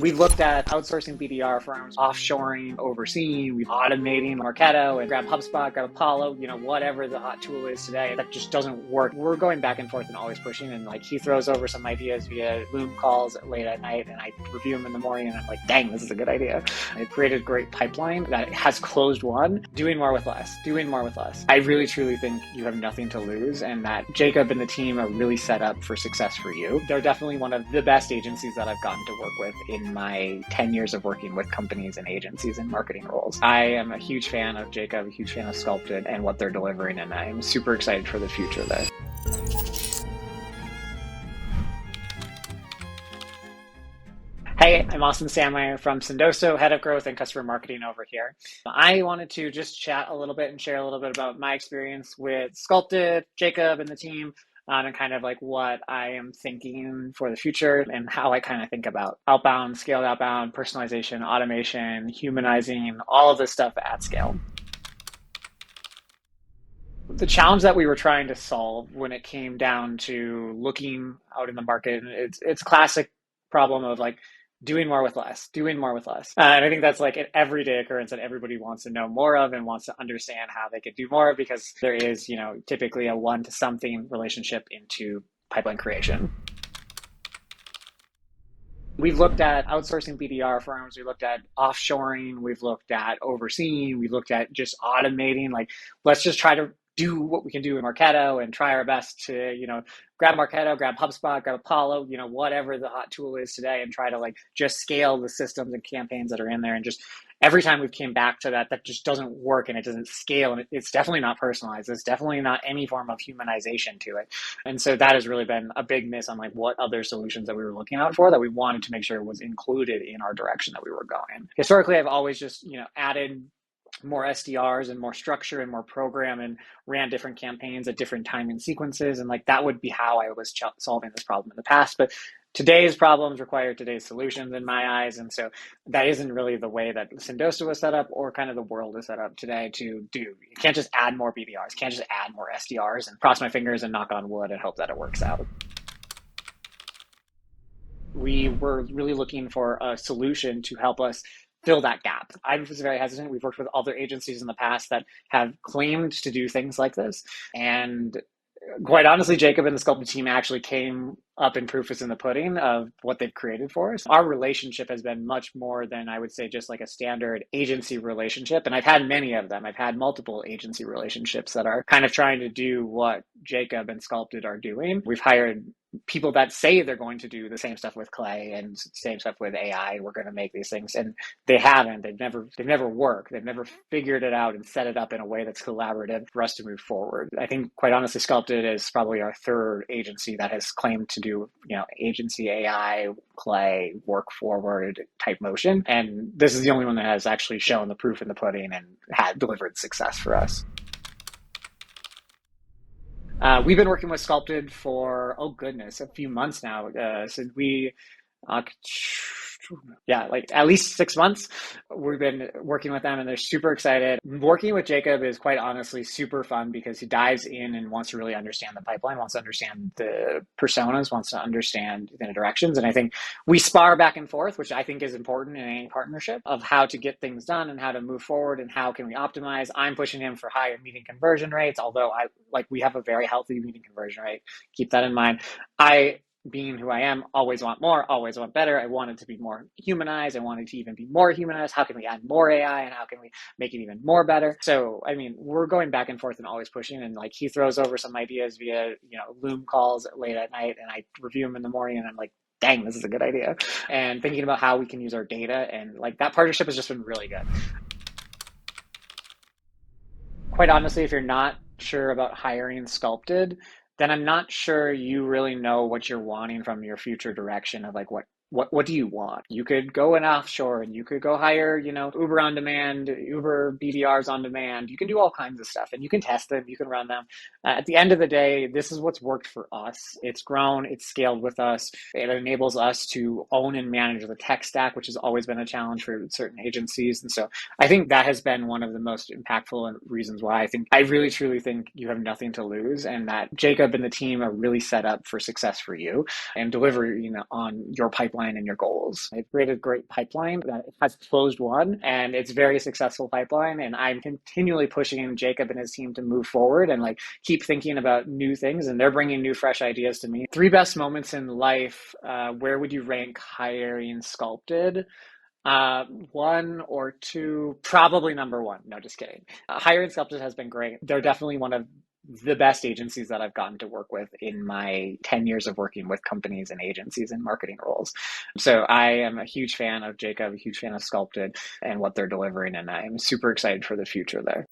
We've looked at outsourcing BDR firms, offshoring, overseeing, we've automating Marketo and grab HubSpot, grab Apollo, whatever the hot tool is today that just doesn't work. We're going back and forth and always pushing. And he throws over some ideas via Loom calls late at night and I review them in the morning and I'm like, dang, this is a good idea. It created a great pipeline that has closed one, doing more with less. I really truly think you have nothing to lose and that Jacob and the team are really set up for success for you. They're definitely one of the best agencies that I've gotten to work with in my 10 years of working with companies and agencies in marketing roles. I am a huge fan of Jacob, a huge fan of Sculpted and what they're delivering, and I'm super excited for the future there. Hey, I'm Austin Sandmeyer from Sendoso, Head of Growth and Customer Marketing over here. I wanted to just chat a little bit and share a little bit about my experience with Sculpted, Jacob, and the team, and kind of what I am thinking for the future and how I kind of think about outbound, scaled outbound, personalization, automation, humanizing, all of this stuff at scale. The challenge that we were trying to solve when it came down to looking out in the market, it's classic problem of doing more with less. And I think that's an everyday occurrence that everybody wants to know more of and wants to understand how they could do more because there is, typically a one to something relationship into pipeline creation. We've looked at outsourcing BDR firms. We looked at offshoring. We've looked at overseeing. We looked at just automating. Let's just try to do what we can do in Marketo and try our best to, grab Marketo, grab HubSpot, grab Apollo, whatever the hot tool is today and try to just scale the systems and campaigns that are in there. And just every time we've came back to that just doesn't work and it doesn't scale. And it's definitely not personalized. It's definitely not any form of humanization to it. And so that has really been a big miss on what other solutions that we were looking out for that we wanted to make sure was included in our direction that we were going. Historically, I've always just, added more SDRs and more structure and more program and ran different campaigns at different timing sequences. And that would be how I was solving this problem in the past. But today's problems require today's solutions in my eyes. And so that isn't really the way that Sendoso was set up or kind of the world is set up today to do. You can't just add more BDRs, can't just add more SDRs and cross my fingers and knock on wood and hope that it works out. We were really looking for a solution to help us fill that gap. I was very hesitant. We've worked with other agencies in the past that have claimed to do things like this. And quite honestly, Jacob and the Sculpted team actually came up in proof is in the pudding of what they've created for us. Our relationship has been much more than I would say just a standard agency relationship. And I've had many of them. I've had multiple agency relationships that are kind of trying to do what Jacob and Sculpted are doing. We've hired people that say they're going to do the same stuff with Clay and same stuff with AI. We're going to make these things, and they haven't. They've never worked. They've never figured it out and set it up in a way that's collaborative for us to move forward. I think, quite honestly, Sculpted is probably our third agency that has claimed to do, agency AI, Clay, work forward type motion, and this is the only one that has actually shown the proof in the pudding and had delivered success for us. We've been working with Sculpted for, a few months now, since we, at least 6 months. We've been working with them and they're super excited. Working with Jacob is quite honestly super fun because he dives in and wants to really understand the pipeline, wants to understand the personas, wants to understand the interactions. And I think we spar back and forth, which I think is important in any partnership of how to get things done and how to move forward and how can we optimize. I'm pushing him for higher meeting conversion rates, although we have a very healthy meeting conversion rate. Keep that in mind. Being who I am, always want more, always want better. I want it to be more humanized. I want it to even be more humanized. How can we add more AI and how can we make it even more better? So, we're going back and forth and always pushing. And he throws over some ideas via, Loom calls late at night and I review them in the morning and I'm like, dang, this is a good idea. And thinking about how we can use our data and that partnership has just been really good. Quite honestly, if you're not sure about hiring Sculpted, then I'm not sure you really know what you're wanting from your future direction of what do you want? You could go in offshore and you could go hire, Uber on demand, Uber BDRs on demand. You can do all kinds of stuff and you can test them, you can run them. At the end of the day, this is what's worked for us. It's grown, it's scaled with us. It enables us to own and manage the tech stack, which has always been a challenge for certain agencies. And so I think that has been one of the most impactful reasons why I really truly think you have nothing to lose and that Jacob and the team are really set up for success for you and deliver, on your pipeline pipeline and your goals. I've created a great pipeline that has closed one, and it's a very successful pipeline. And I'm continually pushing Jacob and his team to move forward and like keep thinking about new things. And they're bringing new, fresh ideas to me. Three best moments in life. Where would you rank hiring Sculpted? One or two, probably number one. No, just kidding. Hiring Sculpted has been great. They're definitely one of the best agencies that I've gotten to work with in my 10 years of working with companies and agencies in marketing roles. So I am a huge fan of Jacob, a huge fan of Sculpted and what they're delivering, and I'm super excited for the future there.